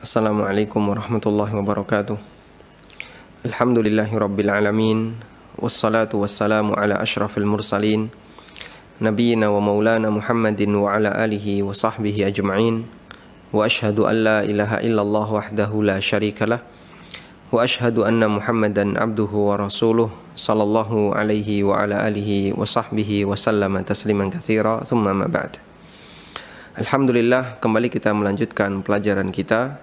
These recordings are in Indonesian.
Assalamualaikum warahmatullahi wabarakatuh. Alhamdulillahi rabbil alamin. Wassalatu wassalamu ala ashrafil mursalin Nabiyyina wa maulana Muhammadin wa ala alihi wa sahbihi ajma'in. Wa ashhadu an la ilaha illallah wahdahu la syarikalah. Wa ashhadu anna Muhammadan abduhu wa rasuluh sallallahu alaihi wa ala alihi wa sahbihi wa sallama tasliman katsira. Thumma ma ba'd. Alhamdulillah, kembali kita melanjutkan pelajaran kita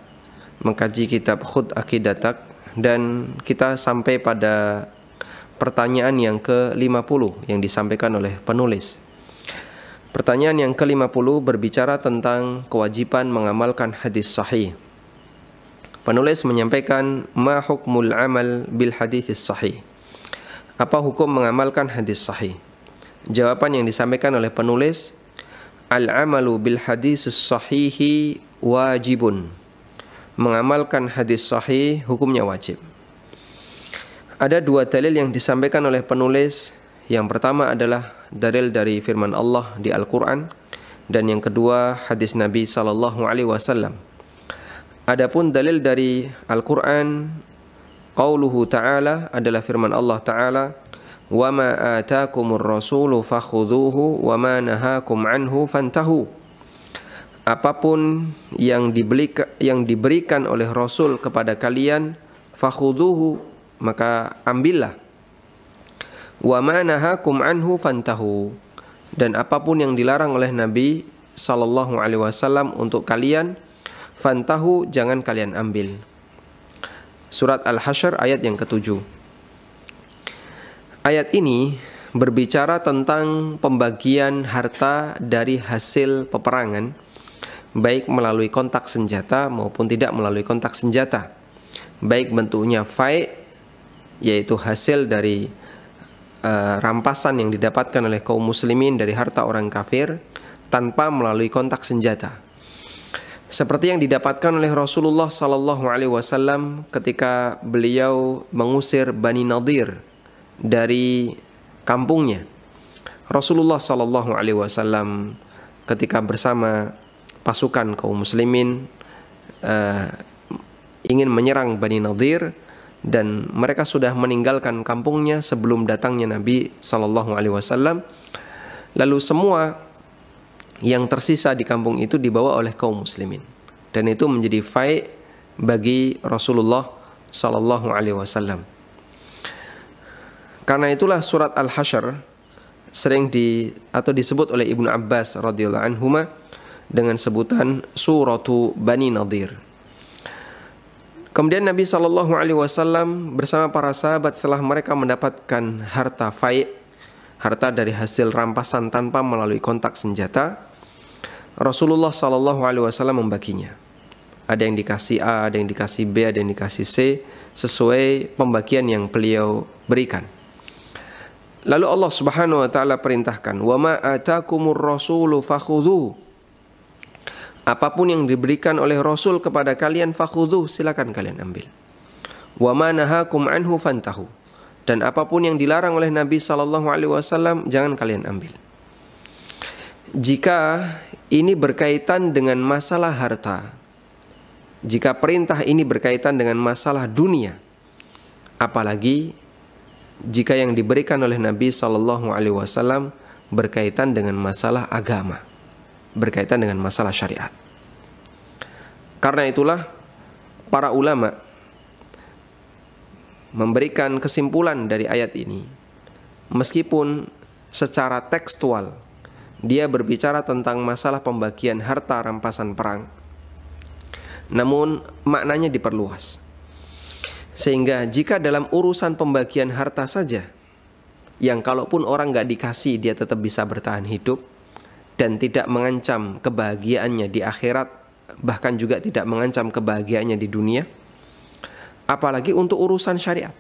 mengkaji kitab Khudh Aqidatak, dan kita sampai pada pertanyaan yang ke-50 yang disampaikan oleh penulis. Pertanyaan yang ke-50 berbicara tentang kewajiban mengamalkan hadis sahih. Penulis menyampaikan, ma hukmul amal bil hadis sahih? Apa hukum mengamalkan hadis sahih? Jawaban yang disampaikan oleh penulis, al-amalu bil hadis sahihi wajibun. Mengamalkan hadis sahih hukumnya wajib. Ada dua dalil yang disampaikan oleh penulis. Yang pertama adalah dalil dari firman Allah di Al-Quran, dan yang kedua hadis Nabi SAW. Adapun dalil dari Al-Quran, qauluhu ta'ala, adalah firman Allah Ta'ala, wa ma atakumur rasulu fakhudhuhu wa ma nahakum anhu fantahu. Apapun yang diberikan oleh Rasul kepada kalian, fakhudhuhu, maka ambillah. Wa ma nahakum anhu fantahu, dan apapun yang dilarang oleh Nabi sallallahu alaihi wasallam untuk kalian, fantahu, jangan kalian ambil. Surat Al-Hasyr ayat yang ke-7. Ayat ini berbicara tentang pembagian harta dari hasil peperangan, baik melalui kontak senjata maupun tidak melalui kontak senjata, baik bentuknya fai', yaitu hasil dari rampasan yang didapatkan oleh kaum muslimin dari harta orang kafir tanpa melalui kontak senjata, seperti yang didapatkan oleh Rasulullah SAW ketika beliau mengusir Bani Nadir dari kampungnya. Rasulullah SAW ketika bersama pasukan kaum muslimin ingin menyerang Bani Nadir, dan mereka sudah meninggalkan kampungnya sebelum datangnya Nabi SAW. Lalu semua yang tersisa di kampung itu dibawa oleh kaum muslimin, dan itu menjadi fai' bagi Rasulullah SAW. Karena itulah surat Al-Hasyr sering disebut oleh Ibnu Abbas radhiyallahu anhuma dengan sebutan suratu Bani Nadir. Kemudian Nabi SAW bersama para sahabat, setelah mereka mendapatkan harta fai', harta dari hasil rampasan tanpa melalui kontak senjata, Rasulullah SAW membaginya. Ada yang dikasih A, ada yang dikasih B, ada yang dikasih C, sesuai pembagian yang beliau berikan. Lalu Allah Subhanahu wa taala perintahkan, wa ma atakumur rasulu fakhudhu. Apapun yang diberikan oleh Rasul kepada kalian, fakhudhu, silakan kalian ambil. Wa ma nahakum anhu fantahu, dan apapun yang dilarang oleh Nabi SAW, jangan kalian ambil. Jika ini berkaitan dengan masalah harta, jika perintah ini berkaitan dengan masalah dunia, apalagi jika yang diberikan oleh Nabi SAW berkaitan dengan masalah agama, berkaitan dengan masalah syariat. Karena itulah para ulama memberikan kesimpulan dari ayat ini, meskipun secara tekstual dia berbicara tentang masalah pembagian harta rampasan perang, namun maknanya diperluas. Sehingga jika dalam urusan pembagian harta saja, yang kalaupun orang nggak dikasih dia tetap bisa bertahan hidup dan tidak mengancam kebahagiaannya di akhirat, bahkan juga tidak mengancam kebahagiaannya di dunia, apalagi untuk urusan syariat.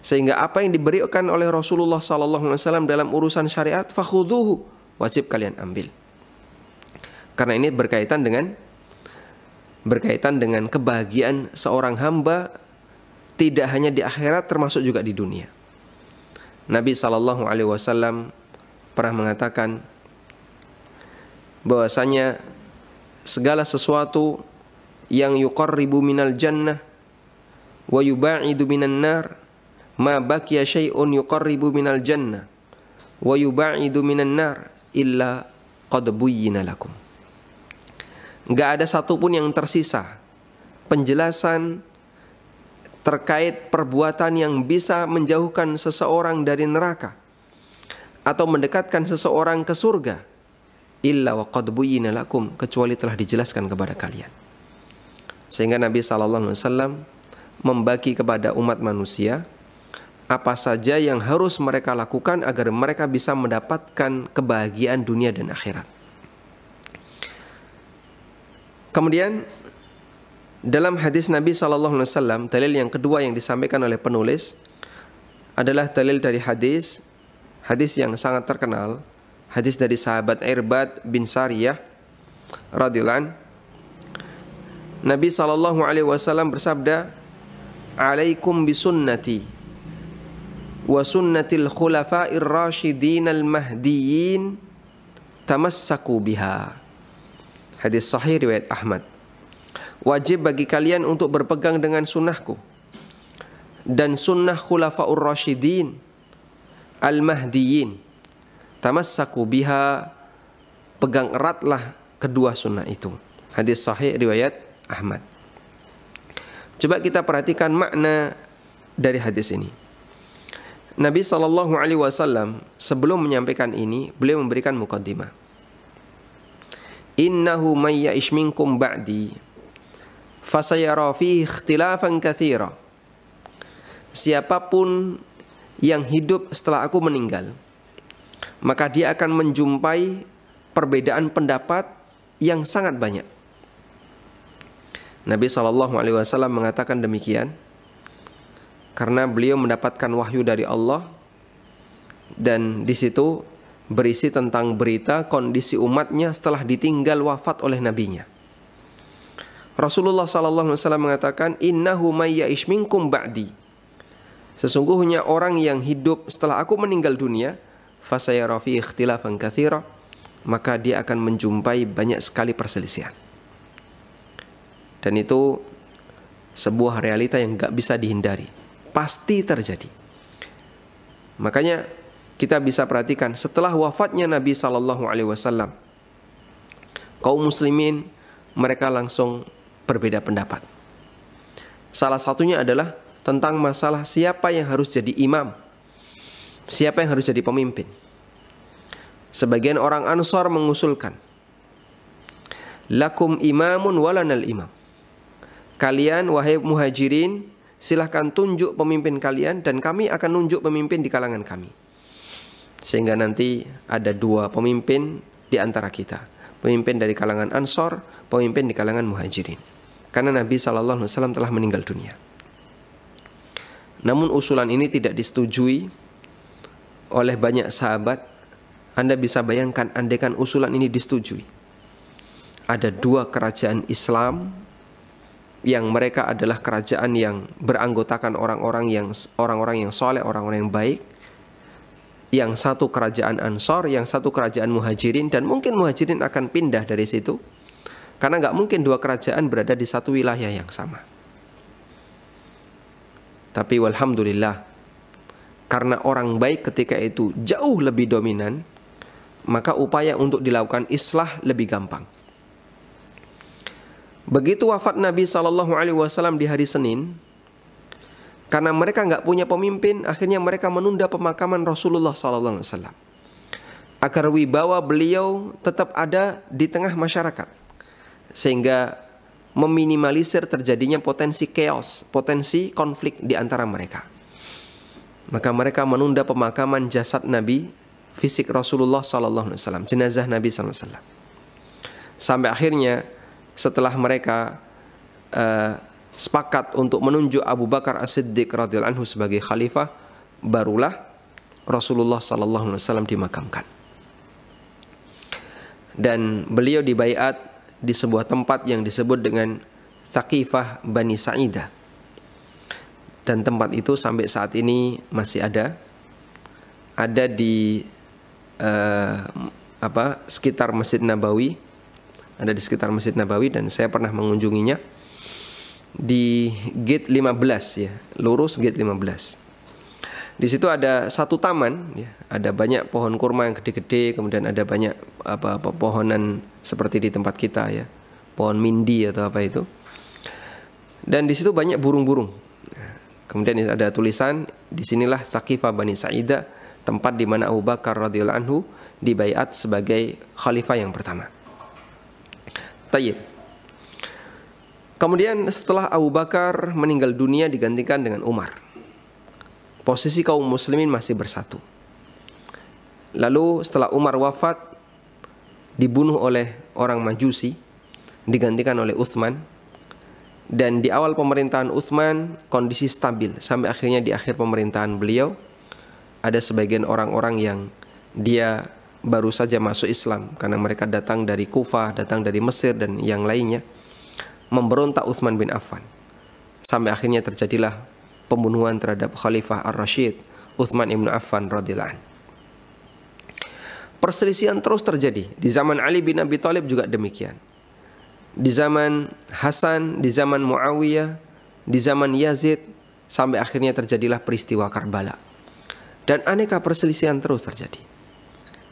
Sehingga apa yang diberikan oleh Rasulullah SAW dalam urusan syariat, fakhudhuhu, wajib kalian ambil. Karena ini berkaitan dengan kebahagiaan seorang hamba, tidak hanya di akhirat, termasuk juga di dunia. Nabi SAW pernah mengatakan bahwasanya segala sesuatu yang yuqarribu minal jannah wa yuba'idu minan nar ma baqiya syai'un yuqarribu minal jannah wa yuba'idu minan nar illa qad buyyina lakum. Enggak ada satupun yang tersisa penjelasan terkait perbuatan yang bisa menjauhkan seseorang dari neraka atau mendekatkan seseorang ke surga, illa wa qad buyyina lakum, kecuali telah dijelaskan kepada kalian. Sehingga Nabi SAW membagi kepada umat manusia apa saja yang harus mereka lakukan agar mereka bisa mendapatkan kebahagiaan dunia dan akhirat. Kemudian dalam hadis Nabi SAW, dalil yang kedua yang disampaikan oleh penulis adalah dalil dari hadis yang sangat terkenal, hadis dari sahabat Irbad bin Sariyah radhiyallahu anhu. Nabi SAW bersabda, "Alaikum bisunnati wa sunnatil khulafa'ir rasyidin al-mahdiyyin tamassaku biha." Hadis sahih riwayat Ahmad. Wajib bagi kalian untuk berpegang dengan sunnahku dan sunnah khulafaur rasyidin al-mahdiyyin. Tamassaku biha, pegang eratlah kedua sunnah itu. Hadis sahih riwayat Ahmad. Coba kita perhatikan makna dari hadis ini. Nabi SAW sebelum menyampaikan ini, beliau memberikan muqaddimah. Innahu may ya'ish minkum ba'di fasayara fihi ikhtilafan katsira. Siapapun yang hidup setelah aku meninggal, maka dia akan menjumpai perbedaan pendapat yang sangat banyak. Nabi SAW mengatakan demikian karena beliau mendapatkan wahyu dari Allah, dan di situ berisi tentang berita kondisi umatnya setelah ditinggal wafat oleh nabinya. Rasulullah SAW mengatakan, innahu may ya'ish minkum ba'di, sesungguhnya orang yang hidup setelah aku meninggal dunia, fasayara fi ikhtilafan katsira, maka dia akan menjumpai banyak sekali perselisihan. Dan itu sebuah realita yang gak bisa dihindari, pasti terjadi. Makanya kita bisa perhatikan setelah wafatnya Nabi SAW, kaum muslimin mereka langsung berbeda pendapat. Salah satunya adalah tentang masalah siapa yang harus jadi imam, siapa yang harus jadi pemimpin. Sebagian orang Ansar mengusulkan, lakum imamun walanal imam. Kalian wahai muhajirin, silahkan tunjuk pemimpin kalian dan kami akan nunjuk pemimpin di kalangan kami. Sehingga nanti ada dua pemimpin di antara kita, pemimpin dari kalangan Ansar, pemimpin di kalangan muhajirin. Karena Nabi SAW telah meninggal dunia. Namun usulan ini tidak disetujui oleh banyak sahabat. Anda bisa bayangkan andaikan usulan ini disetujui, ada dua kerajaan Islam yang mereka adalah kerajaan yang beranggotakan orang-orang yang soleh, orang-orang yang baik. Yang satu kerajaan Ansar, yang satu kerajaan Muhajirin, dan mungkin Muhajirin akan pindah dari situ karena nggak mungkin dua kerajaan berada di satu wilayah yang sama. Tapi walhamdulillah, karena orang baik ketika itu jauh lebih dominan, maka upaya untuk dilakukan islah lebih gampang. Begitu wafat Nabi SAW di hari Senin, karena mereka nggak punya pemimpin, akhirnya mereka menunda pemakaman Rasulullah SAW agar wibawa beliau tetap ada di tengah masyarakat, sehingga meminimalisir terjadinya potensi chaos, potensi konflik di antara mereka. Maka mereka menunda pemakaman jasad Nabi, fisik Rasulullah SAW, jenazah Nabi SAW, sampai akhirnya setelah mereka sepakat untuk menunjuk Abu Bakar As-Siddiq radhiyallahu anhu sebagai khalifah, barulah Rasulullah SAW dimakamkan. Dan beliau dibaiat di sebuah tempat yang disebut dengan Saqifah Bani Sa'idah. Dan tempat itu sampai saat ini masih ada di sekitar Masjid Nabawi, ada di sekitar Masjid Nabawi dan saya pernah mengunjunginya di gate 15 ya, lurus gate 15. Di situ ada satu taman ya, ada banyak pohon kurma yang gede-gede, kemudian ada banyak pohonan seperti di tempat kita ya, pohon mindi atau apa itu. Dan di situ banyak burung-burung. Kemudian ada tulisan, disinilah Saqifah Bani Sa'idah, tempat di mana Abu Bakar radhiyallahu anhu dibaiat sebagai khalifah yang pertama. Tayyib. Kemudian setelah Abu Bakar meninggal dunia digantikan dengan Umar. Posisi kaum muslimin masih bersatu. Lalu setelah Umar wafat, dibunuh oleh orang Majusi, digantikan oleh Utsman. Dan di awal pemerintahan Utsman kondisi stabil sampai akhirnya di akhir pemerintahan beliau ada sebagian orang-orang yang dia baru saja masuk Islam karena mereka datang dari Kufah, datang dari Mesir dan yang lainnya, memberontak Utsman bin Affan. Sampai akhirnya terjadilah pembunuhan terhadap Khalifah Ar-Rasyid Utsman ibn Affan radhiyallahu anhu. Perselisihan terus terjadi. Di zaman Ali bin Abi Thalib juga demikian. Di zaman Hasan, di zaman Muawiyah, di zaman Yazid, sampai akhirnya terjadilah peristiwa Karbala. Dan aneka perselisihan terus terjadi.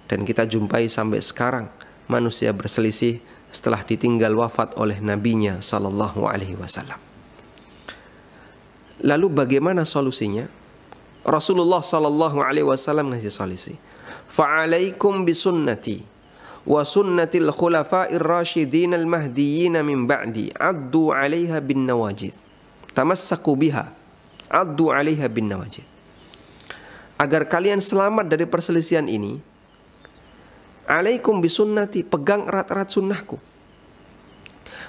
Dan kita jumpai sampai sekarang manusia berselisih setelah ditinggal wafat oleh nabinya sallallahu alaihi wasallam. Lalu bagaimana solusinya? Rasulullah sallallahu alaihi wasallam ngasih solusi. Fa'alaikum bisunnati wa sunnatil khulafa'ir rasyidin al-mahdiyyin min ba'di addu 'alaiha bin nawajid. Tamassaku biha. Addu 'alaiha bin nawajid. Agar kalian selamat dari perselisihan ini, alaikum bisunnati, pegang erat-erat sunnahku.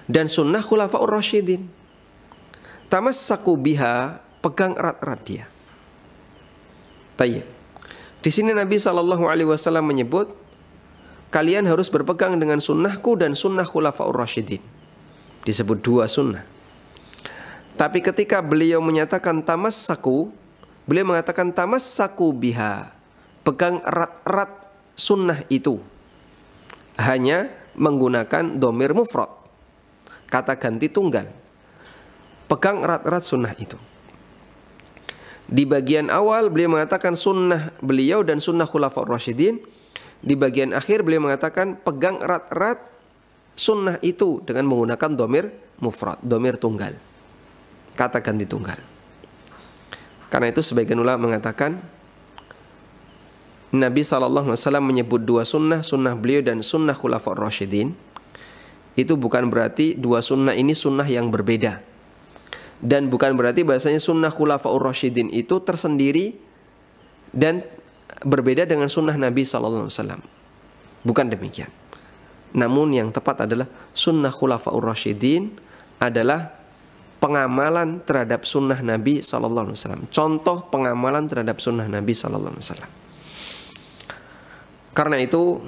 Dan sunnah khulafa'ur rasyidin. Tamassaku biha, pegang erat-erat dia. Tayyib. Di sini Nabi SAW menyebut, kalian harus berpegang dengan sunnahku dan sunnah khulafa'ur rasyidin. Disebut dua sunnah. Tapi ketika beliau menyatakan tamassaku, beliau mengatakan tamassaku biha, pegang erat-erat sunnah itu. Hanya menggunakan dhamir mufrad, kata ganti tunggal. Pegang erat-erat sunnah itu. Di bagian awal beliau mengatakan sunnah beliau dan sunnah khulafa'ur rasyidin. Di bagian akhir beliau mengatakan pegang erat-erat sunnah itu dengan menggunakan dhamir mufrad, dhamir tunggal, kata ganti tunggal. Karena itu sebagian ulama mengatakan Nabi SAW menyebut dua sunnah, sunnah beliau dan sunnah khulafa'ur rasyidin. Itu bukan berarti dua sunnah ini sunnah yang berbeda. Dan bukan berarti bahasanya sunnah khulafa'ur rasyidin itu tersendiri dan berbeda dengan sunnah Nabi SAW. Bukan demikian. Namun yang tepat adalah sunnah khulafa'ur rasyidin adalah pengamalan terhadap sunnah Nabi SAW. Contoh pengamalan terhadap sunnah Nabi SAW. Karena itu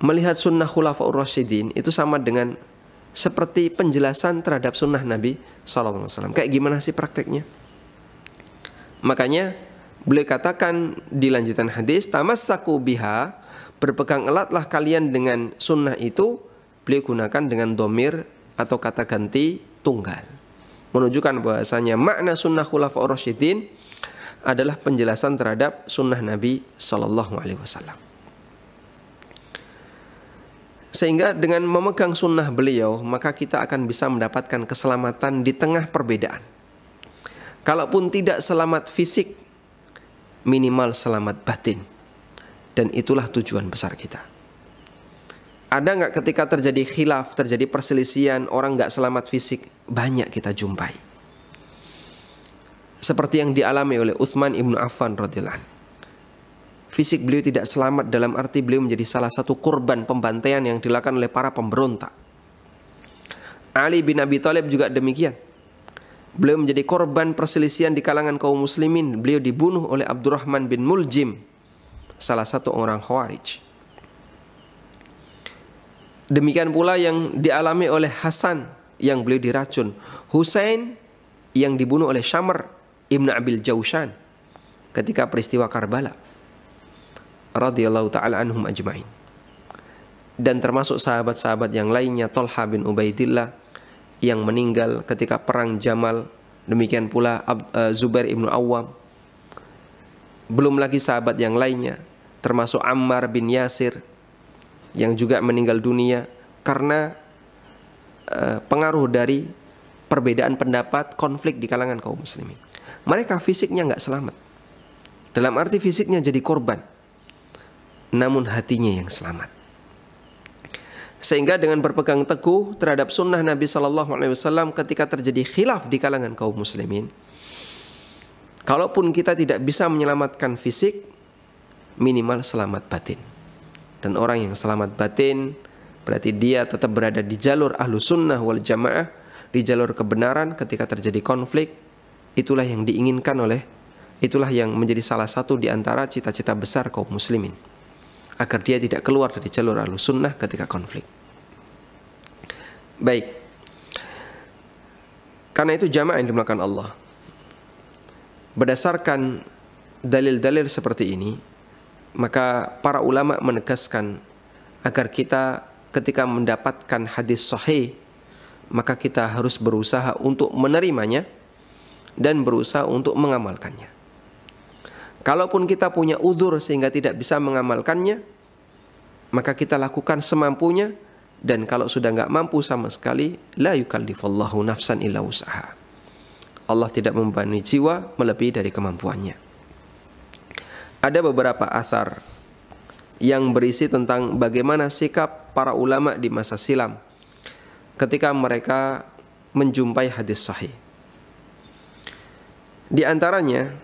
melihat sunnah khulafa'ur rasyidin itu sama dengan seperti penjelasan terhadap sunnah Nabi SAW. Kayak gimana sih prakteknya? Makanya beliau katakan di lanjutan hadis, tamassaku biha, berpegang eratlah kalian dengan sunnah itu. Beliau gunakan dengan dhamir atau kata ganti tunggal, menunjukkan bahwasanya makna sunnah khulafa'ur rasyidin adalah penjelasan terhadap sunnah Nabi SAW. Sehingga dengan memegang sunnah beliau, maka kita akan bisa mendapatkan keselamatan di tengah perbedaan. Kalaupun tidak selamat fisik, minimal selamat batin. Dan itulah tujuan besar kita. Ada nggak ketika terjadi khilaf, terjadi perselisihan, orang nggak selamat fisik? Banyak kita jumpai. Seperti yang dialami oleh Utsman ibn Affan radhiyallahu anhu. Fisik beliau tidak selamat dalam arti beliau menjadi salah satu korban pembantaian yang dilakukan oleh para pemberontak. Ali bin Abi Thalib juga demikian. Beliau menjadi korban perselisihan di kalangan kaum muslimin. Beliau dibunuh oleh Abdurrahman bin Muljim, salah satu orang Khawarij. Demikian pula yang dialami oleh Hasan yang beliau diracun, Husain yang dibunuh oleh Syamr ibn Abil Jaushan ketika peristiwa Karbala radhiyallahu ta'ala anhum ajma'in. dan termasuk sahabat-sahabat yang lainnya, Thalha bin Ubaidillah yang meninggal ketika perang Jamal, demikian pula Zubair ibnu Awwam, belum lagi sahabat yang lainnya termasuk Ammar bin Yasir yang juga meninggal dunia karena pengaruh dari perbedaan pendapat, konflik di kalangan kaum muslimin. Mereka fisiknya nggak selamat, dalam arti fisiknya jadi korban, namun hatinya yang selamat. Sehingga dengan berpegang teguh terhadap sunnah Nabi SAW ketika terjadi khilaf di kalangan kaum muslimin, kalaupun kita tidak bisa menyelamatkan fisik, minimal selamat batin. Dan orang yang selamat batin berarti dia tetap berada di jalur ahlu sunnah wal jamaah, di jalur kebenaran ketika terjadi konflik. Itulah yang diinginkan itulah yang menjadi salah satu di antara cita-cita besar kaum muslimin, agar dia tidak keluar dari jalur ahlu sunnah ketika konflik. Baik, karena itu jamaah yang dimulakan Allah, berdasarkan dalil-dalil seperti ini, maka para ulama menegaskan agar kita ketika mendapatkan hadis sahih, maka kita harus berusaha untuk menerimanya dan berusaha untuk mengamalkannya. Kalaupun kita punya udzur sehingga tidak bisa mengamalkannya, maka kita lakukan semampunya. Dan kalau sudah nggak mampu sama sekali, la yukallifullahu nafsan illa wus'aha. Allah tidak membebani jiwa melebihi dari kemampuannya. Ada beberapa athar yang berisi tentang bagaimana sikap para ulama di masa silam ketika mereka menjumpai hadis sahih. Di antaranya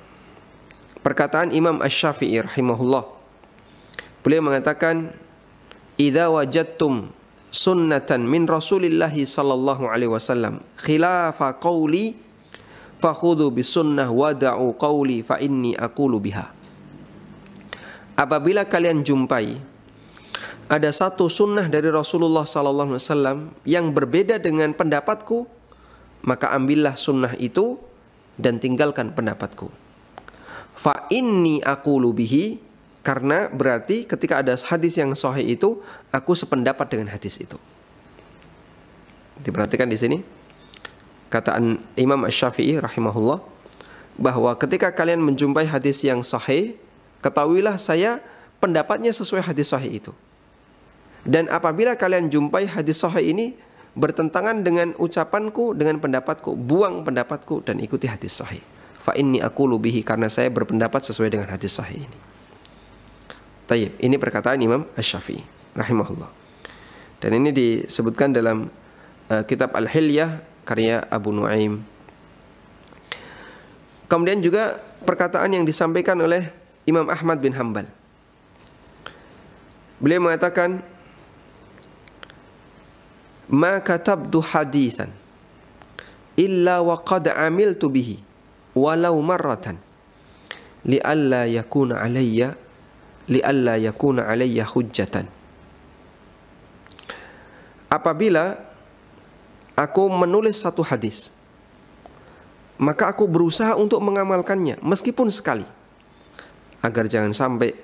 perkataan Imam Asy-Syafi'i rahimahullah. Beliau mengatakan, "Idza wajadtum sunnatan min Rasulillah sallallahu alaihi wasallam khilafa qauli fakhudhu bisunnah wada'u qauli fa inni aqulu biha." Apabila kalian jumpai ada satu sunnah dari Rasulullah sallallahu alaihi wasallam yang berbeda dengan pendapatku, maka ambillah sunnah itu dan tinggalkan pendapatku. Fa inni aqulu bihi, karena berarti ketika ada hadis yang sahih itu, aku sependapat dengan hadis itu. Diperhatikan di sini kata Imam Asy-Syafi'i rahimahullah, bahwa ketika kalian menjumpai hadis yang sahih, ketahuilah saya pendapatnya sesuai hadis sahih itu. Dan apabila kalian jumpai hadis sahih ini bertentangan dengan ucapanku, dengan pendapatku, buang pendapatku dan ikuti hadis sahih. Fa inni aqulu bihi, karena saya berpendapat sesuai dengan hadis sahih ini. Tayyib, ini perkataan Imam Asy-Syafi'i rahimahullah. Dan ini disebutkan dalam kitab Al-Hilyah karya Abu Nuaim. Kemudian juga perkataan yang disampaikan oleh Imam Ahmad bin Hanbal. Beliau mengatakan, "Ma katabtu haditsan illa wa qad amiltu bihi walau marratan li'alla yakuna alayya hujjatan." Apabila aku menulis satu hadis, maka aku berusaha untuk mengamalkannya meskipun sekali, agar jangan sampai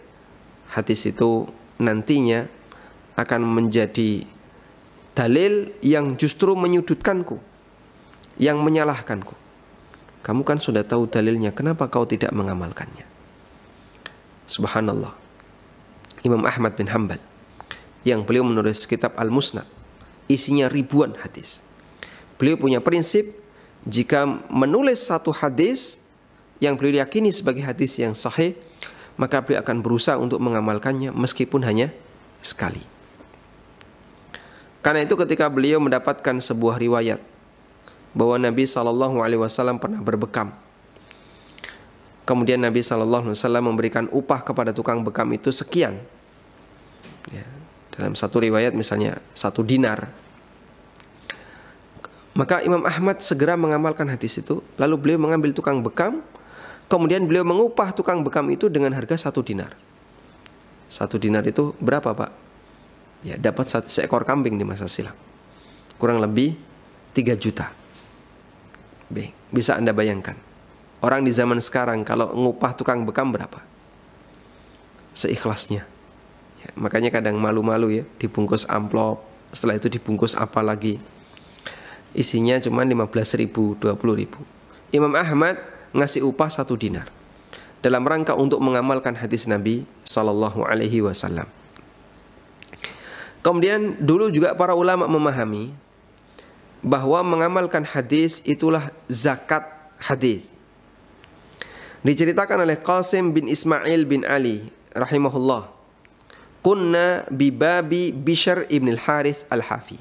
hadis itu nantinya akan menjadi dalil yang justru menyudutkanku, yang menyalahkanku. Kamu kan sudah tahu dalilnya, kenapa kau tidak mengamalkannya? Subhanallah. Imam Ahmad bin Hanbal yang beliau menulis kitab Al-Musnad, isinya ribuan hadis. Beliau punya prinsip, jika menulis satu hadis yang beliau yakini sebagai hadis yang sahih, maka beliau akan berusaha untuk mengamalkannya meskipun hanya sekali. Karena itu ketika beliau mendapatkan sebuah riwayat bahwa Nabi SAW pernah berbekam, kemudian Nabi SAW memberikan upah kepada tukang bekam itu sekian, ya, dalam satu riwayat misalnya 1 dinar, maka Imam Ahmad segera mengamalkan hadis itu. Lalu beliau mengambil tukang bekam, kemudian beliau mengupah tukang bekam itu dengan harga 1 dinar. 1 dinar itu berapa, Pak? Ya, dapat seekor kambing di masa silam, kurang lebih 3 juta. Bisa Anda bayangkan, orang di zaman sekarang kalau ngupah tukang bekam berapa? Seikhlasnya, ya, Makanya kadang malu-malu ya, dibungkus amplop, setelah itu dibungkus apa lagi. Isinya cuma 15.000, 20.000. Imam Ahmad ngasih upah 1 dinar dalam rangka untuk mengamalkan hadis Nabi Sallallahu Alaihi Wasallam. Kemudian dulu juga para ulama memahami bahwa mengamalkan hadis itulah zakat hadis. Diceritakan oleh Qasim bin Ismail bin Ali rahimahullah, kunna bibabi Bishr ibn al-Harith al-Hafi.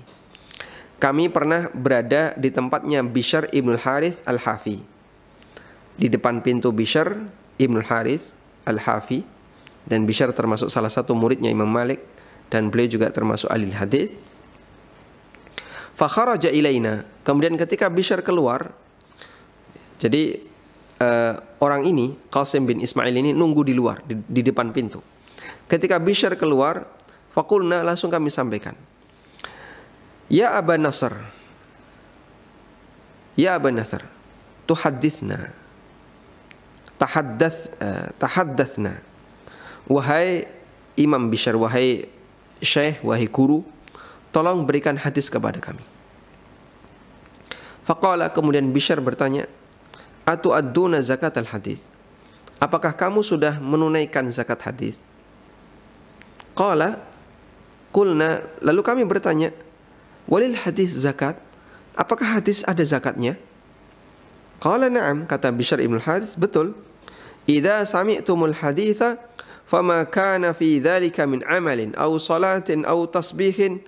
Kami pernah berada di tempatnya Bishr ibn al-Harith al-Hafi. Di depan pintu Bishr ibn al-Harith al-Hafi, dan Bishr termasuk salah satu muridnya Imam Malik, dan beliau juga termasuk ahli hadis. Fa kharaja ilaina, kemudian ketika Bishr keluar, jadi orang ini, Qasim bin Ismail ini nunggu di luar, di depan pintu. Ketika Bishr keluar, faqulna, langsung kami sampaikan, Ya Aba Nasr, Ya Aba Nasr, tuhaddithna, tahaddathna. Wahai Imam Bishr, wahai Syekh, wahai guru, tolong berikan hadis kepada kami. Faqala, kemudian Bishr bertanya, Atu'adduna zakat al-hadis, apakah kamu sudah menunaikan zakat hadis? Qala, qulna, lalu kami bertanya, walil hadis zakat, apakah hadis ada zakatnya? Qala na'am, kata Bishr ibn al-Harith, betul. Idza sami'tumul haditha fama kana fi dzalika min amalin aw salatin aw tasbihin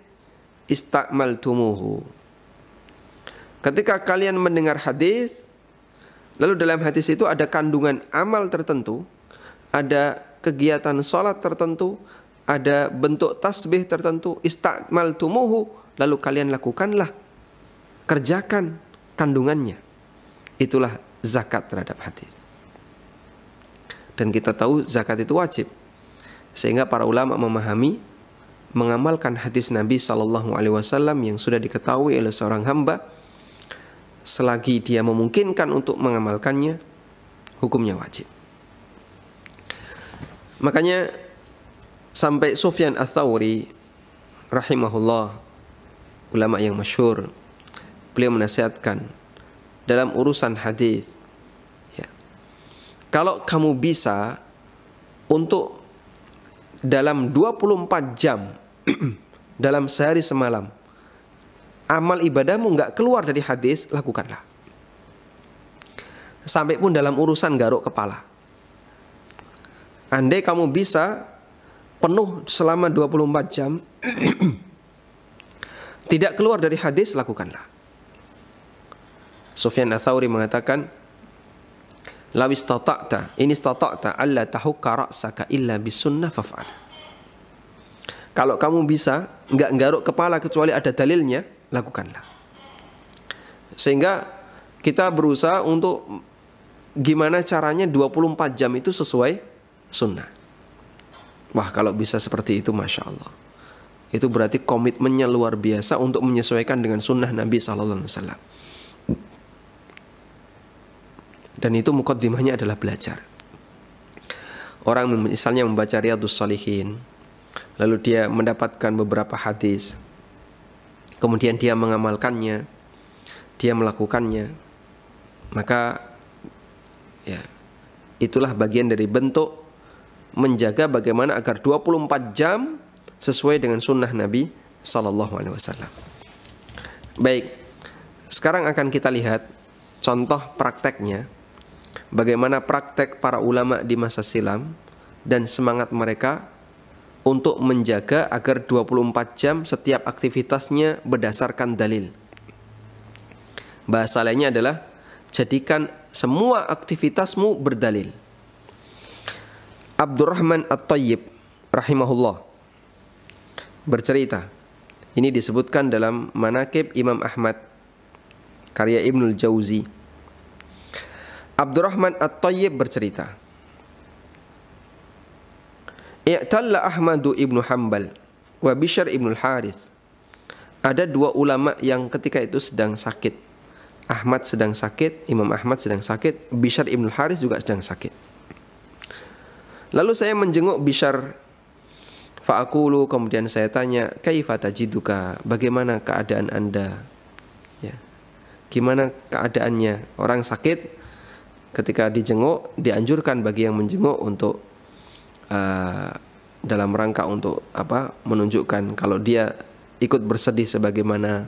istakmaltumuhu. Ketika kalian mendengar hadis, lalu dalam hadis itu ada kandungan amal tertentu, ada kegiatan salat tertentu, ada bentuk tasbih tertentu, istakmaltumuhu, lalu kalian lakukanlah, kerjakan kandungannya. Itulah zakat terhadap hadis. Dan kita tahu zakat itu wajib, sehingga para ulama memahami mengamalkan hadis Nabi SAW yang sudah diketahui oleh seorang hamba, selagi dia memungkinkan untuk mengamalkannya, hukumnya wajib. Makanya sampai Sufyan Ats-Tsauri rahimahullah, ulama yang masyhur, beliau menasihatkan dalam urusan hadis, ya, kalau kamu bisa untuk dalam 24 jam dalam sehari semalam amal ibadahmu nggak keluar dari hadis, lakukanlah. Sampai pun dalam urusan garuk kepala, andai kamu bisa penuh selama 24 jam tidak keluar dari hadis, lakukanlah. Sufyan Ats-Tsauri mengatakan, law istata'ta, in istata'ta alla tahukka ra'saka illa bisunnah faf'al. Kalau kamu bisa enggak nggaruk kepala kecuali ada dalilnya, lakukanlah. Sehingga kita berusaha untuk gimana caranya 24 jam itu sesuai sunnah. Wah, kalau bisa seperti itu, Masya Allah, itu berarti komitmennya luar biasa untuk menyesuaikan dengan sunnah Nabi SAW. Dan itu muqaddimahnya adalah belajar. Orang misalnya membaca Riyadhus Shalihin, lalu dia mendapatkan beberapa hadis, kemudian dia mengamalkannya, dia melakukannya, maka ya, itulah bagian dari bentuk menjaga bagaimana agar 24 jam sesuai dengan sunnah Nabi SAW. Baik, sekarang akan kita lihat contoh prakteknya, bagaimana praktek para ulama di masa silam dan semangat mereka untuk menjaga agar 24 jam setiap aktivitasnya berdasarkan dalil. Bahasa lainnya adalah jadikan semua aktivitasmu berdalil. Abdurrahman At-Tayyib rahimahullah bercerita, ini disebutkan dalam Manaqib Imam Ahmad karya Ibnul Jauzi. Abdurrahman At-Tayyib bercerita, I'talla Ahmadu ibnu Hanbal wa Bishr ibnu al-Harith. Ada dua ulama yang ketika itu sedang sakit. Ahmad sedang sakit, Imam Ahmad sedang sakit, Bishr ibnu al-Harith juga sedang sakit. Lalu saya menjenguk Bishr. Fa'aqulu, kemudian saya tanya, kaifa tajiduka, bagaimana keadaan Anda? Ya. Gimana keadaannya? Orang sakit ketika dijenguk, dianjurkan bagi yang menjenguk untuk dalam rangka untuk menunjukkan kalau dia ikut bersedih sebagaimana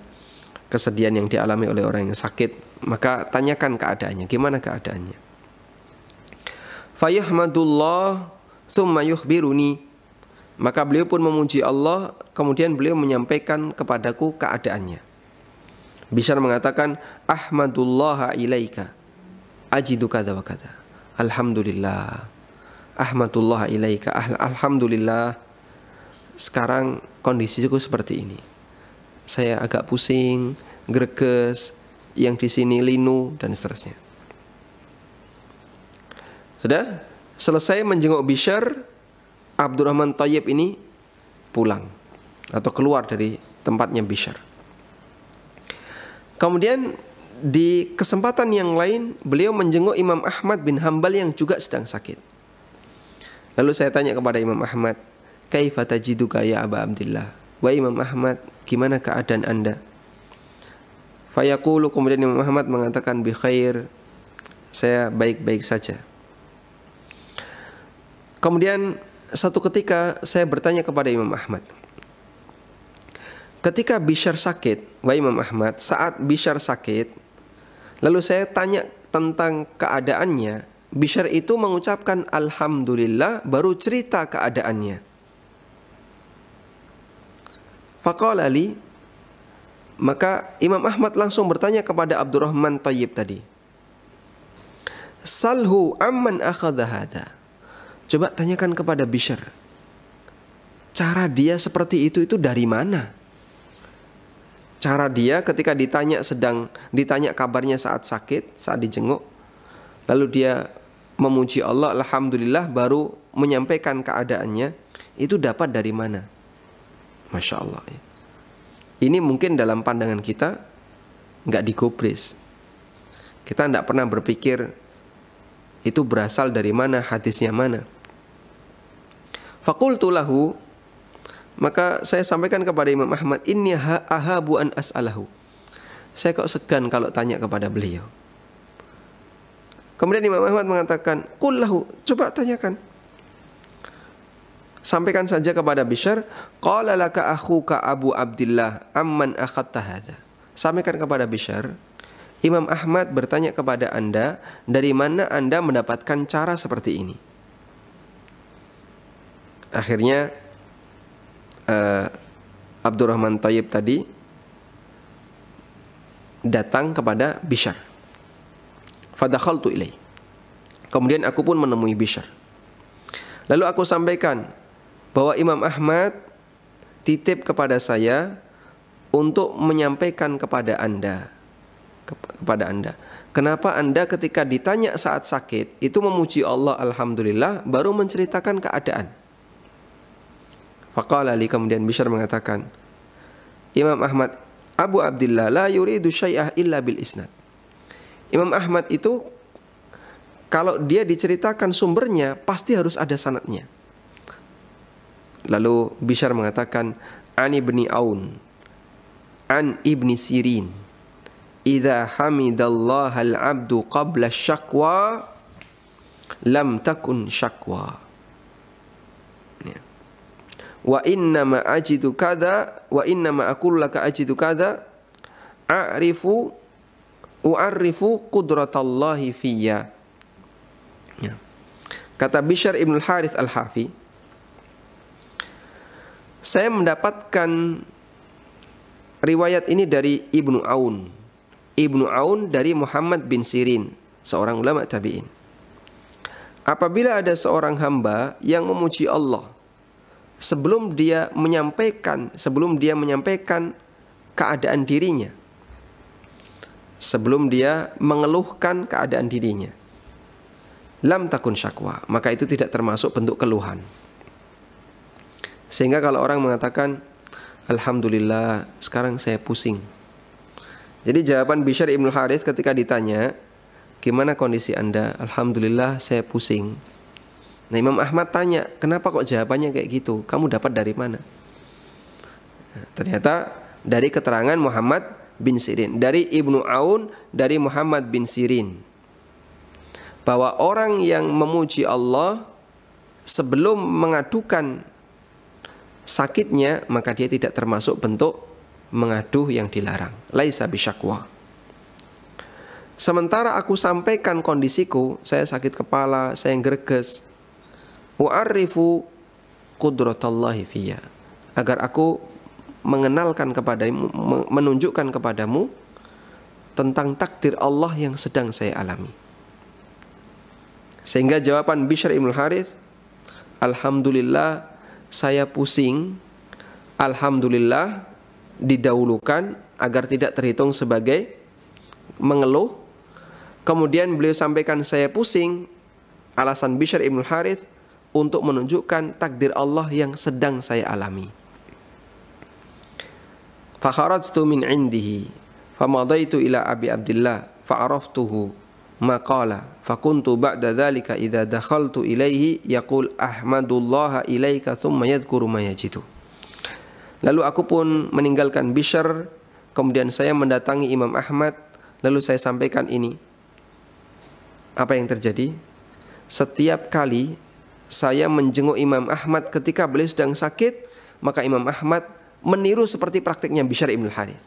kesedihan yang dialami oleh orang yang sakit, maka tanyakan keadaannya, gimana keadaannya. Fayahmadullah tsumma yukhbiruni, maka beliau pun memuji Allah, kemudian beliau menyampaikan kepadaku keadaannya. Bishr mengatakan, ahmadullaha ilaika ajidu kadza wa kadza. Alhamdulillah. Ahmadullah ilaika. Alhamdulillah. Sekarang kondisiku seperti ini. Saya agak pusing, greges, yang di sini linu dan seterusnya. Sudah selesai menjenguk Bishr, Abdurrahman Thayyib ini pulang atau keluar dari tempatnya Bishr. Kemudian di kesempatan yang lain beliau menjenguk Imam Ahmad bin Hambal yang juga sedang sakit. Lalu saya tanya kepada Imam Ahmad, kaifa tajiduka ya Aba Abdillah? Wahai Imam Ahmad, gimana keadaan Anda? Fayaqulu, kemudian Imam Ahmad mengatakan, bi khair, saya baik-baik saja. Kemudian satu ketika saya bertanya kepada Imam Ahmad, ketika Bishr sakit, wahai Imam Ahmad, saat Bishr sakit, lalu saya tanya tentang keadaannya, Bishr itu mengucapkan alhamdulillah, baru cerita keadaannya. Faqala li, maka Imam Ahmad langsung bertanya kepada Abdurrahman Thayyib tadi, salhu amman akhadha hadha. Coba tanyakan kepada Bishr, cara dia seperti itu dari mana? Cara dia ketika ditanya kabarnya saat sakit, saat dijenguk, lalu dia memuji Allah, alhamdulillah, baru menyampaikan keadaannya, itu dapat dari mana? Masya Allah. Ini mungkin dalam pandangan kita nggak digubris. Kita nggak pernah berpikir itu berasal dari mana, hadisnya mana. Faqultu lahu, maka saya sampaikan kepada Imam Ahmad, inni ahabu an as'alahu. Saya kok segan kalau tanya kepada beliau. Kemudian Imam Ahmad mengatakan, qul lahu, coba tanyakan. Sampaikan saja kepada Bishr, qala laka akhuka Abu Abdillah amman akhadta hadza. Sampaikan kepada Bishr, Imam Ahmad bertanya kepada Anda, dari mana Anda mendapatkan cara seperti ini? Akhirnya Abdurrahman Thayyib tadi datang kepada Bishr. Fadakhaltu ilaih. Kemudian aku pun menemui Bishr. Lalu aku sampaikan bahwa Imam Ahmad titip kepada saya untuk menyampaikan kepada Anda. Kenapa Anda ketika ditanya saat sakit itu memuji Allah alhamdulillah, baru menceritakan keadaan? Faqala li, kemudian Bishr mengatakan, Imam Ahmad, Abu Abdillah la yuridu syai'ah illa bil isnad. Imam Ahmad itu kalau dia diceritakan sumbernya pasti harus ada sanadnya. Lalu Bishr mengatakan, An ibni Aun, An ibni Sirin, idza hamidallahal abdu qabla syakwa lam takun syakwa. Wa innama ajidu kadza wa innama aqulu laka ajidu kadza u'arrifu qudratallahi fiyya. Ya. Kata Bishr ibn al-Harith al-Hafi, saya mendapatkan riwayat ini dari Ibnu Aun. Ibnu Aun dari Muhammad bin Sirin, seorang ulama tabi'in. Apabila ada seorang hamba yang memuji Allah, sebelum dia menyampaikan keadaan dirinya, sebelum dia mengeluhkan keadaan dirinya, lam takun syakwa, maka itu tidak termasuk bentuk keluhan. Sehingga kalau orang mengatakan, alhamdulillah sekarang saya pusing, jadi jawaban Bishr ibn al-Harith ketika ditanya, gimana kondisi Anda? Alhamdulillah saya pusing. Nah, Imam Ahmad tanya, kenapa kok jawabannya kayak gitu? Kamu dapat dari mana? Nah, ternyata dari keterangan Muhammad bin Sirin, dari Ibnu Aun, dari Muhammad bin Sirin, bahwa orang yang memuji Allah sebelum mengadukan sakitnya, maka dia tidak termasuk bentuk mengadu yang dilarang. Laisa bisyakwa. Sementara aku sampaikan kondisiku, saya sakit kepala, saya greges, u'arrifu qudratallahi fiyya, agar aku mengenalkan kepadamu, menunjukkan kepadamu tentang takdir Allah yang sedang saya alami. Sehingga jawaban Bishr ibn Harith, alhamdulillah saya pusing, alhamdulillah didahulukan agar tidak terhitung sebagai mengeluh. Kemudian beliau sampaikan saya pusing, alasan Bishr ibn Harith untuk menunjukkan takdir Allah yang sedang saya alami. Fakharajtu min indihi famadaitu ila Abi Abdillah fa'araftuhu maqala fakuntu ba'da dhalika idza dakhaltu ilaihi yaqul ahmadullaha ilaika thumma yadhkuru ma yajidu. Lalu aku pun meninggalkan Bishr, kemudian saya mendatangi Imam Ahmad, lalu saya sampaikan ini. Apa yang terjadi? Setiap kali saya menjenguk Imam Ahmad ketika beliau sedang sakit, maka Imam Ahmad meniru seperti praktiknya Bishr ibn Harith.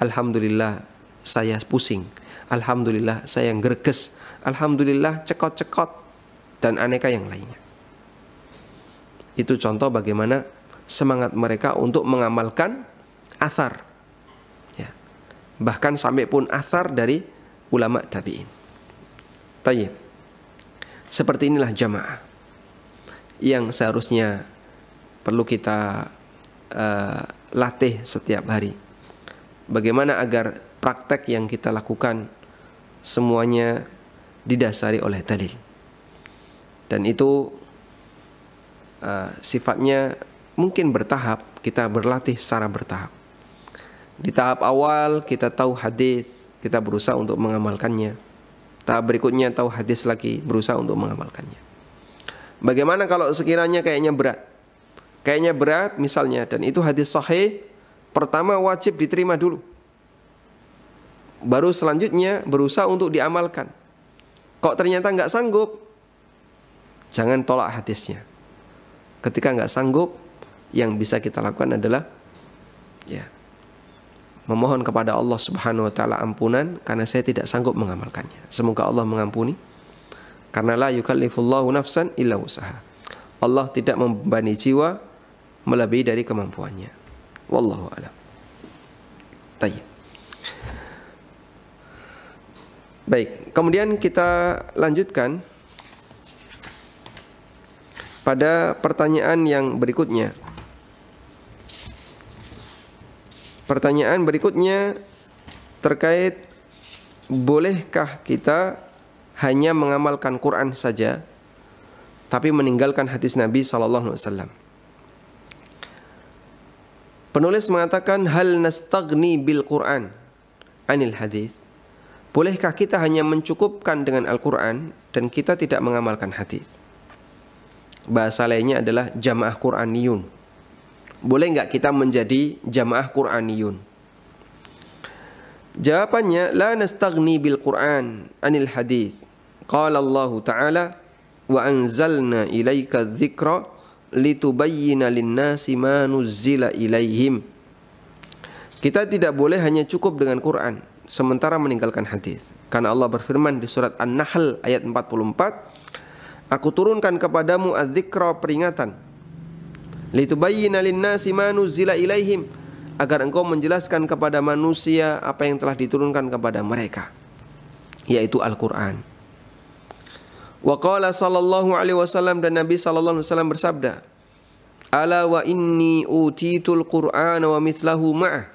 Alhamdulillah saya pusing, alhamdulillah saya greges, alhamdulillah cekot-cekot, dan aneka yang lainnya. Itu contoh bagaimana semangat mereka untuk mengamalkan athar, ya. Bahkan sampai pun athar dari ulama tabi'in. Tayyib. Seperti inilah jamaah yang seharusnya perlu kita latih setiap hari. Bagaimana agar praktek yang kita lakukan semuanya didasari oleh dalil. Dan itu sifatnya mungkin bertahap, kita berlatih secara bertahap. Di tahap awal kita tahu hadis, kita berusaha untuk mengamalkannya. Tahap berikutnya tahu hadis lagi, berusaha untuk mengamalkannya. Bagaimana kalau sekiranya kayaknya berat misalnya, dan itu hadis sahih, pertama wajib diterima dulu, baru selanjutnya berusaha untuk diamalkan. Kok ternyata nggak sanggup, jangan tolak hadisnya. Ketika nggak sanggup, yang bisa kita lakukan adalah memohon kepada Allah Subhanahu wa taala ampunan karena saya tidak sanggup mengamalkannya. Semoga Allah mengampuni. Karena la yukallifullahu nafsan illa wusaha. Allah tidak membebani jiwa melebihi dari kemampuannya. Wallahu a'lam. Tayyib. Baik, kemudian kita lanjutkan pada pertanyaan yang berikutnya. Pertanyaan berikutnya terkait bolehkah kita hanya mengamalkan Quran saja tapi meninggalkan hadis Nabi SAW. Penulis mengatakan hal nastaghni bil Quran anil hadis. Bolehkah kita hanya mencukupkan dengan Al-Quran dan kita tidak mengamalkan hadis? Bahasa lainnya adalah jamaah Quraniyun. Boleh enggak kita menjadi jamaah Quraniyun? Jawabannya, la nastaghni bil Quran anil hadis. Qala Allah Ta'ala, wa anzalna ilaika dzikra litubayyina lin-nasi ma nuzzila ilaihim. Kita tidak boleh hanya cukup dengan Quran sementara meninggalkan hadis. Karena Allah berfirman di surat An-Nahl ayat 44, aku turunkan kepadamu adz-dzikra, peringatan, litubayyina lin-nasi ma nuzzila ilaihim, agar engkau menjelaskan kepada manusia apa yang telah diturunkan kepada mereka, yaitu Al-Qur'an. Wa qala sallallahu alaihi wasallam, dan Nabi sallallahu alaihi wasallam bersabda, ala wa inni utitul Qur'ana wa mithlahu ma'ah.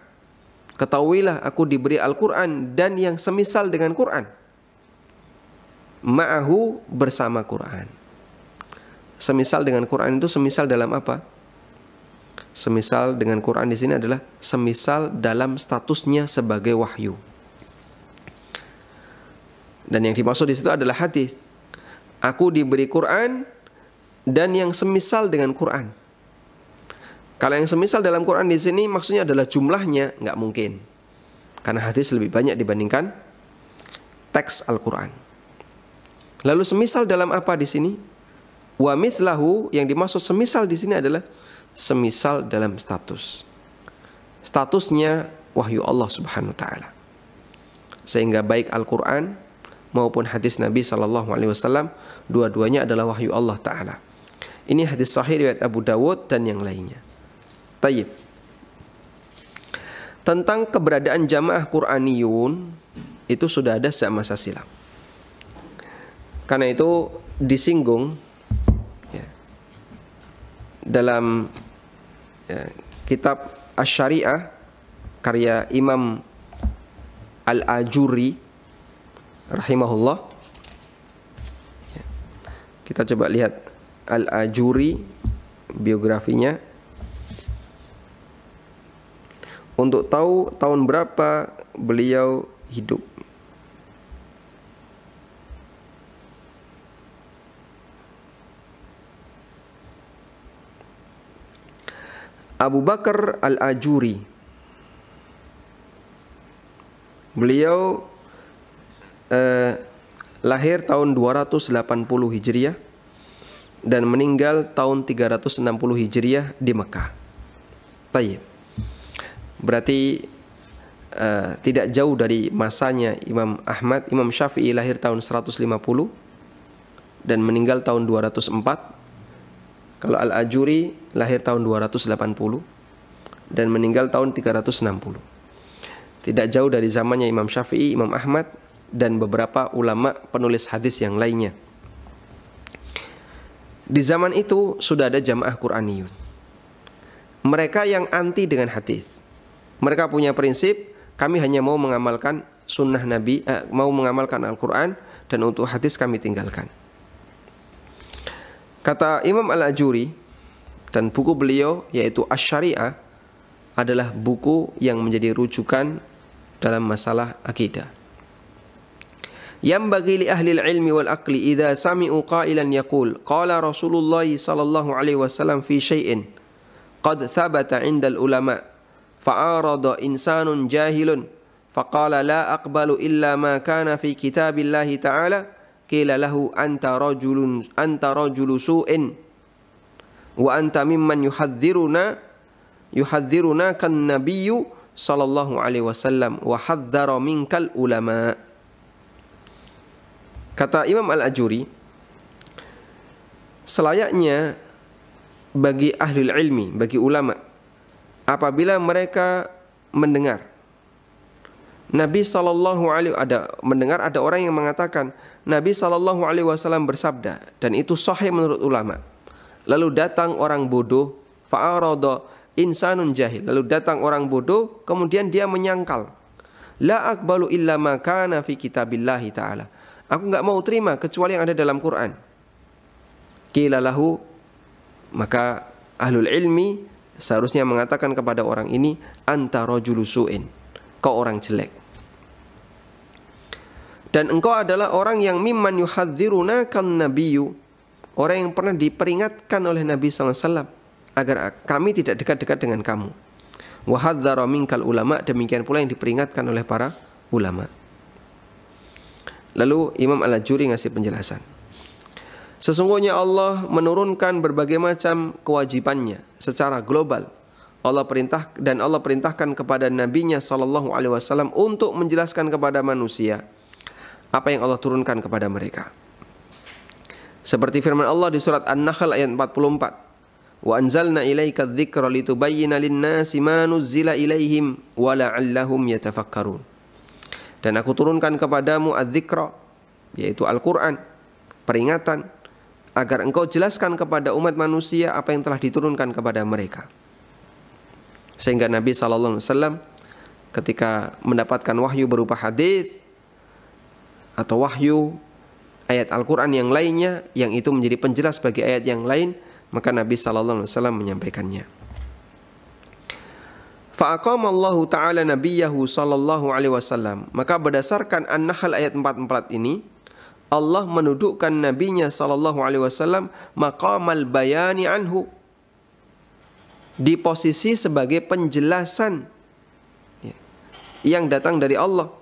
Ketahuilah aku diberi Al-Qur'an dan yang semisal dengan Qur'an. Ma'ahu, bersama Qur'an. Semisal dengan Qur'an itu semisal dalam apa? Semisal dengan Quran di sini adalah semisal dalam statusnya sebagai wahyu. Dan yang dimaksud di situ adalah hadis. Aku diberi Quran dan yang semisal dengan Quran. Kalau yang semisal dalam Quran di sini maksudnya adalah jumlahnya nggak mungkin, karena hadis lebih banyak dibandingkan teks Al-Quran. Lalu semisal dalam apa di sini? Wa mithlahu, yang dimaksud semisal di sini adalah semisal dalam status. Statusnya wahyu Allah Subhanahu wa taala. Sehingga baik Al-Quran maupun hadis Nabi SAW, dua-duanya adalah wahyu Allah taala. Ini hadis sahih riwayat Abu Dawud dan yang lainnya. Tayyib. Tentang keberadaan jamaah Qur'aniyun itu sudah ada sejak masa silam. Karena itu disinggung ya, dalam kitab Asy-Syari'ah karya Imam Al-Ajuri rahimahullah. Kita coba lihat Al-Ajuri biografinya untuk tahu tahun berapa beliau hidup. Abu Bakar Al-Ajuri, beliau lahir tahun 280 Hijriah dan meninggal tahun 360 Hijriah di Mekah. Tayyib. Berarti tidak jauh dari masanya Imam Ahmad. Imam Syafi'i lahir tahun 150 dan meninggal tahun 204. Kalau Al-Ajuri lahir tahun 280 dan meninggal tahun 360. Tidak jauh dari zamannya Imam Syafi'i, Imam Ahmad, dan beberapa ulama penulis hadis yang lainnya. Di zaman itu sudah ada jamaah Qur'aniyun. Mereka yang anti dengan hadis. Mereka punya prinsip, kami hanya mau mengamalkan sunnah Nabi, mau mengamalkan Al-Quran, dan untuk hadis kami tinggalkan. Kata Imam Al-Ajuri, dan buku beliau yaitu Asy-Syari'ah adalah buku yang menjadi rujukan dalam masalah akidah. Yambaghi li ahli al-ilmi wal aqli idza sami'u qailan yaqul qala Rasulullah sallallahu alaihi wasallam fi syai'in qad thabata 'inda al-ulama fa'arada insanun jahilun faqala la aqbalu illa ma kana fi kitabillahi ta'ala qila lahu anta rajulu su'in wa anta mimman yuhadziruna kan nabiyyu sallallahu alaihi wasallam wa hadzara minkal ulama. Kata Imam Al-Ajuri, selayaknya bagi ahlul ilmi, bagi ulama, apabila mereka mendengar Nabi sallallahu alaihi ada orang yang mengatakan Nabi sallallahu alaihi wasallam bersabda dan itu sahih menurut ulama. Lalu datang orang bodoh, fa'arada insanun jahil. Lalu datang orang bodoh, kemudian dia menyangkal. La aqbalu illa ma kana fi kitabillahi ta'ala. Aku enggak mau terima kecuali yang ada dalam Quran. Qila lahu, maka ahlul ilmi seharusnya mengatakan kepada orang ini, anta rajulu su'in. Kau orang jelek. Dan engkau adalah orang yang mimman yuhadziruna kan nabiyyu, orang yang pernah diperingatkan oleh Nabi sallallahu alaihi wasallam agar kami tidak dekat-dekat dengan kamu. Wa hadzara minkal ulama, demikian pula yang diperingatkan oleh para ulama. Lalu Imam Al-Ajuri ngasih penjelasan. Sesungguhnya Allah menurunkan berbagai macam kewajibannya secara global. Allah perintahkan kepada nabinya sallallahu alaihi wasallam untuk menjelaskan kepada manusia apa yang Allah turunkan kepada mereka. Seperti firman Allah di surat An-Nahl ayat 44. Wa anzalna ilaika dzikra litubayyana lin-nasi ma nuzzila ilaihim wa la'allahum yatafakkarun. Dan aku turunkan kepadamu adz-dzikra, yaitu Al-Quran, peringatan, agar engkau jelaskan kepada umat manusia apa yang telah diturunkan kepada mereka. Sehingga Nabi SAW ketika mendapatkan wahyu berupa hadis atau wahyu ayat Al-Quran yang lainnya, yang itu menjadi penjelas bagi ayat yang lain, maka Nabi SAW menyampaikannya. Fa'aqamallahu ta'ala nabiyahu sallallahu alaihi wasallam. Maka berdasarkan An-Nahl ayat 44 ini, Allah menudukkan nabinya sallallahu alaihi wasallam maqamal bayani anhu, di posisi sebagai penjelasan yang datang dari Allah.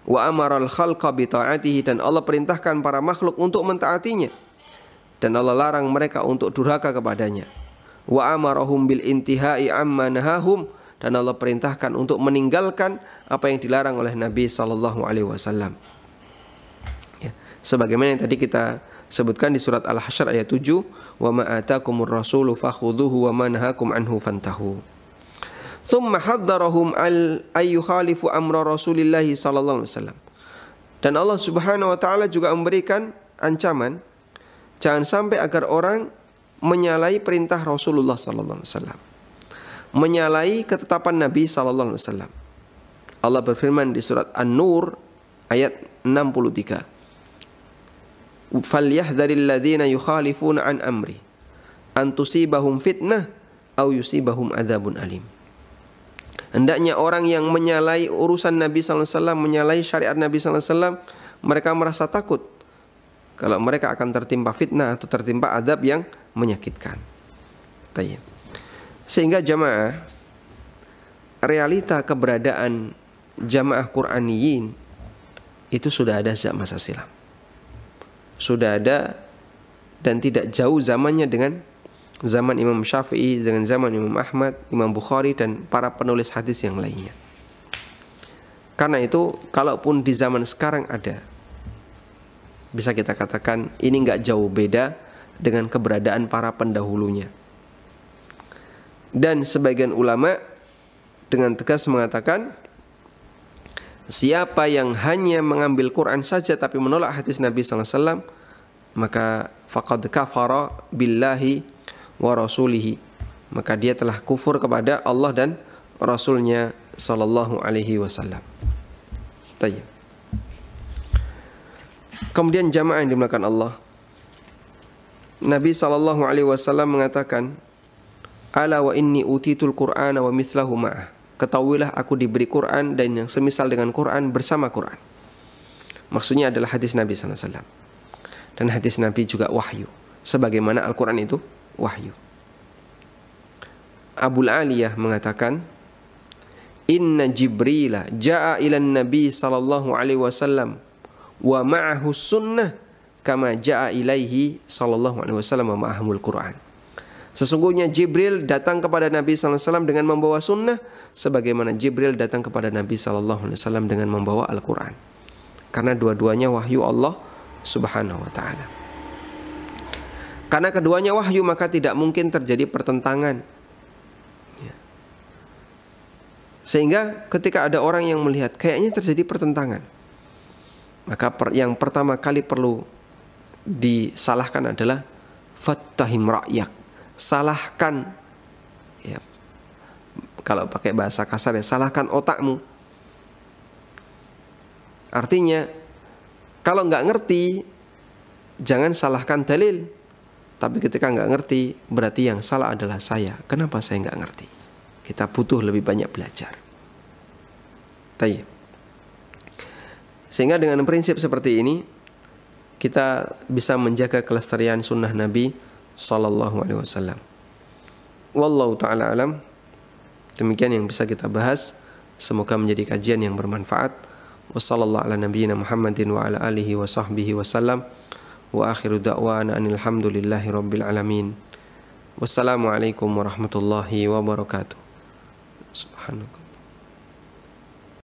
Wa amaral khalqa bi ta'atihi, dan Allah perintahkan para makhluk untuk mentaatinya, dan Allah larang mereka untuk durhaka kepadanya. Wa amarahum bil intihai amma nahahum, dan Allah perintahkan untuk meninggalkan apa yang dilarang oleh Nabi sallallahu alaihi wasallam. Ya, sebagaimana yang tadi kita sebutkan di surat Al-Hasyr ayat 7, wa ma atakumur rasulu fakhudhuhu wa ma nahakum anhu fantahu. Tsumma hadzarahum ayyukhalifu amra Rasulillah sallallahu alaihi wasallam. Dan Allah Subhanahu wa taala juga memberikan ancaman jangan sampai agar orang menyalahi perintah Rasulullah sallallahu alaihi wasallam, menyalahi ketetapan Nabi sallallahu alaihi wasallam. Allah berfirman di surat An-Nur ayat 63. Falyahdharil ladzina yukhalifuna an amri an tusibahum fitnah aw yusibahum adzabun alim. Hendaknya orang yang menyalahi urusan Nabi sallallahu alaihi wasallam, menyalahi syariat Nabi sallallahu alaihi wasallam, mereka merasa takut kalau mereka akan tertimpa fitnah atau tertimpa azab yang menyakitkan. Sehingga jamaah, realita keberadaan jamaah Qur'aniyin itu sudah ada sejak masa silam. Sudah ada dan tidak jauh zamannya dengan zaman Imam Syafi'i, dengan zaman Imam Ahmad, Imam Bukhari, dan para penulis hadis yang lainnya. Karena itu, kalaupun di zaman sekarang ada, bisa kita katakan ini nggak jauh beda dengan keberadaan para pendahulunya. Dan sebagian ulama dengan tegas mengatakan, siapa yang hanya mengambil Quran saja tapi menolak hadis Nabi sallallahu alaihi wasallam, maka faqad kafara billahi wa rasulihi, maka dia telah kufur kepada Allah dan Rasulnya sallallahu alaihi wasallam. Tayyib. Kemudian jamaah yang dimuliakan Allah, Nabi sallallahu alaihi wasallam mengatakan, ala wa inni utitul Qur'ana wa mithlahu ma'ah. Ketahuilah aku diberi Quran dan yang semisal dengan Quran bersama Quran. Maksudnya adalah hadis Nabi sallallahu alaihi wasallam. Dan hadis Nabi juga wahyu, sebagaimana Al-Quran itu wahyu. Abul Aliyah mengatakan, inna Jibrila ja'a ilan Nabi sallallahu alaihi wasallam wa ma'ahu sunnah kama ja'a ilaihi sallallahu alaihi wasallam wa ma'ahumul Quran. Sesungguhnya Jibril datang kepada Nabi sallallahu alaihi wasallam dengan membawa sunnah, sebagaimana Jibril datang kepada Nabi sallallahu alaihi wasallam dengan membawa Al-Quran. Karena dua-duanya wahyu Allah Subhanahu wa ta'ala. Karena keduanya wahyu, maka tidak mungkin terjadi pertentangan. Sehingga ketika ada orang yang melihat kayaknya terjadi pertentangan, maka yang pertama kali perlu disalahkan adalah fattahim ra'yak. Salahkan, ya, kalau pakai bahasa kasar ya, salahkan otakmu. Artinya, kalau nggak ngerti, jangan salahkan dalil. Tapi ketika nggak ngerti, berarti yang salah adalah saya. Kenapa saya nggak ngerti? Kita butuh lebih banyak belajar. Tayyib. Sehingga dengan prinsip seperti ini, kita bisa menjaga kelestarian sunnah Nabi Sallallahu Alaihi Wasallam. Wallahu ta'ala alam. Demikian yang bisa kita bahas. Semoga menjadi kajian yang bermanfaat. Wassallallahu ala nabiyyina Muhammadin wa ala alihi wa sahbihi wasallam. Wa akhiru da'wana anil hamdulillahi rabbil alamin. Wassalamualaikum warahmatullahi wabarakatuh. Subhanallah.